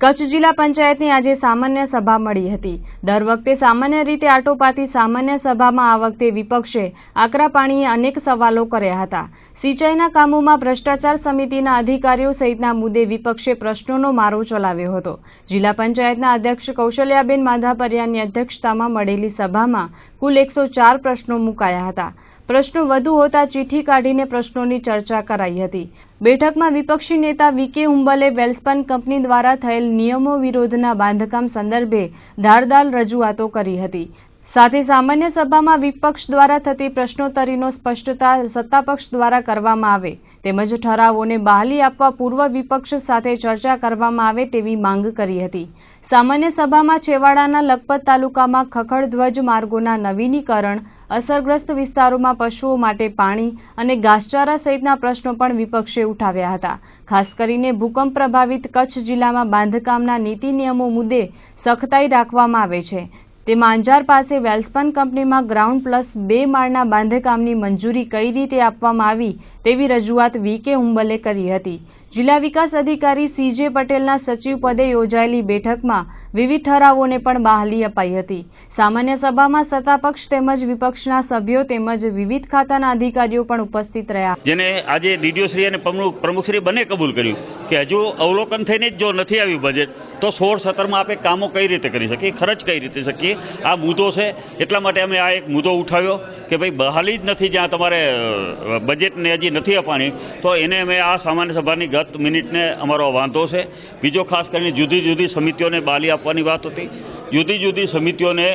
કચ્છ જિલ્લા પંચાયતની આજે સામાન્ય સભા મળી હતી। દર વખતે સામાન્ય રીતે આટોપાતી સામાન્ય સભામાં આ વખતે વિપક્ષે આકરા પાણીએ અનેક સવાલો કર્યા હતા। સિંચાઈના કામોમાં ભ્રષ્ટાચાર સમિતિના અધિકારીઓ સહિતના મુદ્દે વિપક્ષે પ્રશ્નોનો મારો ચલાવ્યો હતો। જિલ્લા પંચાયતના અધ્યક્ષ કૌશલ્યાબેન માધાપરિયાની અધ્યક્ષતામાં મળેલી સભામાં કુલ 104 પ્રશ્નો મુકાયા હતા। પ્રશ્નો વધુ હોતા ચિઠ્ઠી કાઢીને પ્રશ્નોની ચર્ચા કરાઈ હતી। બેઠકમાં વિપક્ષી નેતા વીકે હુંબલે વેલ્સપન કંપની દ્વારા થયેલ નિયમો વિરોધના બાંધકામ સંદર્ભે ધારદાર રજૂઆતો કરી હતી। સાથે સામાન્ય સભામાં વિપક્ષ દ્વારા થતી પ્રશ્નોત્તરીનો સ્પષ્ટતા સત્તાપક્ષ દ્વારા કરવામાં આવે તેમજ ઠરાવોને બહાલી આપવા પૂર્વ વિપક્ષ સાથે ચર્ચા કરવામાં આવે તેવી માંગ કરી હતી। સામાન્ય સભામાં છેવાડાના લખપત તાલુકામાં ખખડધ્વજ માર્ગોના નવીનીકરણ, અસરગ્રસ્ત વિસ્તારોમાં પશુઓ માટે પાણી અને ઘાસચારા સહિતના પ્રશ્નો પણ વિપક્ષે ઉઠાવ્યા હતા। ખાસ કરીને ભૂકંપ પ્રભાવિત કચ્છ જિલ્લામાં બાંધકામના નીતિ નિયમો મુદ્દે સખ્તાઈ રાખવામાં આવે છે। તેમાં અંજાર પાસે વેલ્સપન કંપનીમાં ગ્રાઉન્ડ પ્લસ 2 માળના બાંધકામની મંજૂરી કઈ રીતે આપવામાં આવી તેવી રજૂઆત વીકે હુંબલે કરી હતી। જિલ્લા વિકાસ અધિકારી સીજે પટેલના સચિવ પદે યોજાયેલી બેઠકમાં વિવિધ ઠરાવોને પણ બહાલી અપાઈ હતી। સામાન્ય સભામાં સત્તાપક્ષ તેમજ વિપક્ષના સભ્યો તેમજ વિવિધ ખાતાના અધિકારીઓ પણ ઉપસ્થિત રહ્યા। જેને આજે ડીડીઓશ્રી અને પ્રમુખશ્રી બંને કબૂલ કર્યું કે હજુ અવલોકન થઈને જ જો નથી આવ્યું બજેટ તો 16-17માં આપણે કામો કઈ રીતે કરી શકીએ, ખર્ચ કઈ રીતે શકીએ, આ મુદ્દો છે। એટલા માટે અમે આ એક મુદ્દો ઉઠાવ્યો કે ભાઈ બહાલી જ નથી, જ્યાં તમારે બજેટને હજી નથી અપાણી તો એને અમે આ સામાન્ય સભાની ગત મિનિટને અમારો વાંધો છે। બીજો ખાસ કરીને જુદી જુદી સમિતિઓને બહાલી આપવાની વાત હતી। જુદી જુદી સમિતિઓને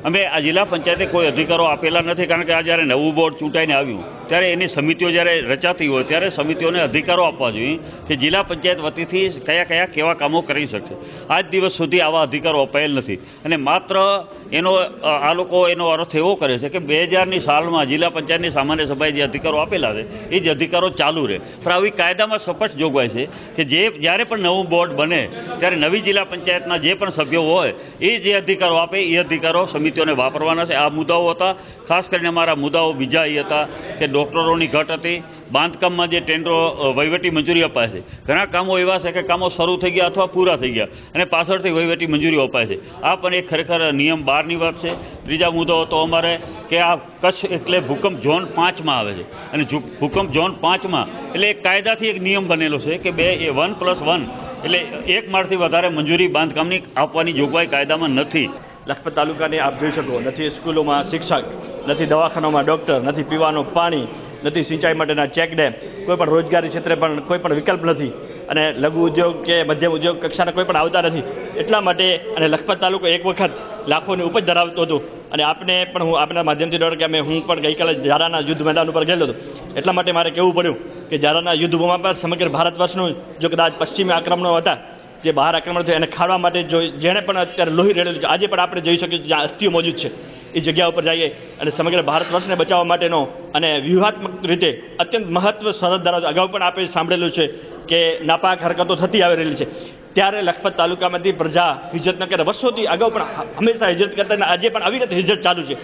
અમે આ જિલ્લા પંચાયતે કોઈ અધિકારો આપેલા નથી, કારણ કે આ જ્યારે નવું બોર્ડ ચૂંટાઈને આવ્યું ત્યારે એની સમિતિઓ જ્યારે રચાતી હોય ત્યારે સમિતિઓને અધિકારો આપવા જોઈએ કે જિલ્લા પંચાયત વતીથી કયા કેવા કામો કરી શકશે। આજ દિવસ સુધી આવા અધિકારો અપાયેલ નથી અને માત્ર આ લોકો એનો અર્થ એવો કરે છે કે 2000ની સાલમાં જિલ્લા પંચાયતની સામાન્ય સભાએ જે અધિકારો આપેલા છે એ જ અધિકારો ચાલુ રહે, પણ આવી કાયદામાં સ્પષ્ટ જોગવાઈ છે કે જ્યારે પણ નવું બોર્ડ બને ત્યારે નવી જિલ્લા પંચાયતના જે પણ સભ્યો હોય એ જે અધિકારો આપે એ અધિકારો સમિતિઓને વાપરવાના છે। આ મુદ્દાઓ હતા। ખાસ કરીને અમારા મુદ્દાઓ બીજા એ હતા કે ડૉક્ટરોની ઘટ હતી, બાંધકામમાં જે ટેન્ડરો વહીવટી મંજૂરી અપાય છે, ઘણા કામો એવા છે કે કામો શરૂ થઈ ગયા અથવા પૂરા થઈ ગયા અને પાછળથી વહીવટી મંજૂરીઓ અપાય છે। આ પણ એક ખરેખર નિયમ બહારની વાત છે। ત્રીજા મુદ્દો હતો અમારે કે આ કચ્છ એટલે ભૂકંપ ઝોન 5માં આવે છે અને ભૂકંપ ઝોન 5માં એટલે એક કાયદાથી એક નિયમ બનેલો છે કે 1+1 એટલે 1 માળથી વધારે મંજૂરી બાંધકામની આપવાની જોગવાઈ કાયદામાં નથી। લખપત તાલુકાને આપ જોઈ શકો, નથી સ્કૂલોમાં શિક્ષક, નથી દવાખાનામાં ડૉક્ટર, નથી પીવાનું પાણી, નથી સિંચાઈ માટેના ચેક ડેમ, કોઈ પણ રોજગારી ક્ષેત્રે પણ કોઈ પણ વિકલ્પ નથી અને લઘુ ઉદ્યોગ કે મધ્યમ ઉદ્યોગ કક્ષાના કોઈ પણ આવતા નથી। એટલા માટે અને લખપત તાલુકો એક વખત લાખોની ઉપજ ધરાવતો હતો અને આપને પણ હું આપના માધ્યમથી ડર કે હું પણ ગઈકાલે જારાના યુદ્ધ મેદાન ઉપર ગયેલો હતો। એટલા માટે મારે કહેવું પડ્યું કે જારાના યુદ્ધભૂમિ પર સમગ્ર ભારત વર્ષનું જો કદાચ પશ્ચિમી આક્રમણો હતા જે બહાર આક્રમણ થયું એને ખાડવા માટે જો જેણે પણ અત્યારે લોહી રેડેલું છે, આજે પણ આપણે જોઈ શકીએ જ્યાં અસ્થિઓ મોજૂદ છે એ જગ્યા ઉપર જઈએ અને સમગ્ર ભારત વર્ષને બચાવવા માટેનો અને વ્યૂહાત્મક રીતે અત્યંત મહત્વ સરહદ ધરાવતો અગાઉ પણ આપણે સાંભળેલું છે કે નાપાક હરકતો થતી આવી રહેલી છે, ત્યારે લખપત તાલુકામાંથી પ્રજા હિજરત ન કરે, વર્ષોથી અગાઉ પણ હંમેશા હિજરત કરતા અને આજે પણ આવી રીતે હિજરત ચાલુ છે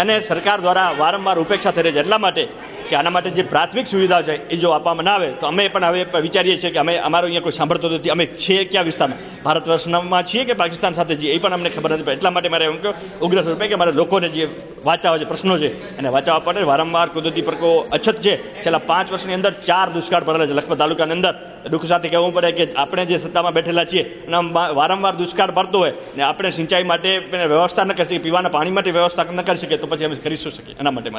અને સરકાર દ્વારા વારંવાર ઉપેક્ષા થઈ રહી છે। એટલા માટે કે આના માટે જે પ્રાથમિક સુવિધા છે એ જો આપવામાં ના આવે તો અમે પણ હવે વિચારીએ છીએ કે અમે અમારો અહીંયા કોઈ સાંભળતો નથી, અમે છીએ કયા વિસ્તારમાં, ભારત વર્ષમાં છીએ કે પાકિસ્તાન સાથે છીએ એ પણ અમને ખબર નથી। એટલા માટે મારે એમ કહ્યું ઉગ્ર સ્વરૂપે કે મારે લોકોને જે વાંચાવા જે પ્રશ્નો છે અને વાંચાવા પડે। વારંવાર કુદરતી પ્રકો અછત છે, છેલ્લા 5 વર્ષની અંદર 4 દુષ્કાળ પડેલા છે લખપત તાલુકાની અંદર। દુઃખ સાથે કહેવું પડે કે આપણે જે સત્તામાં બેઠેલા છીએ અને વારંવાર દુષ્કાળ પડતો હોય ને આપણે સિંચાઈ માટે વ્યવસ્થા ન કરી શકીએ, પીવાના પાણી માટે વ્યવસ્થા ન કરી શકીએ તો પછી અમે કરી શું શકીએ? એના માટે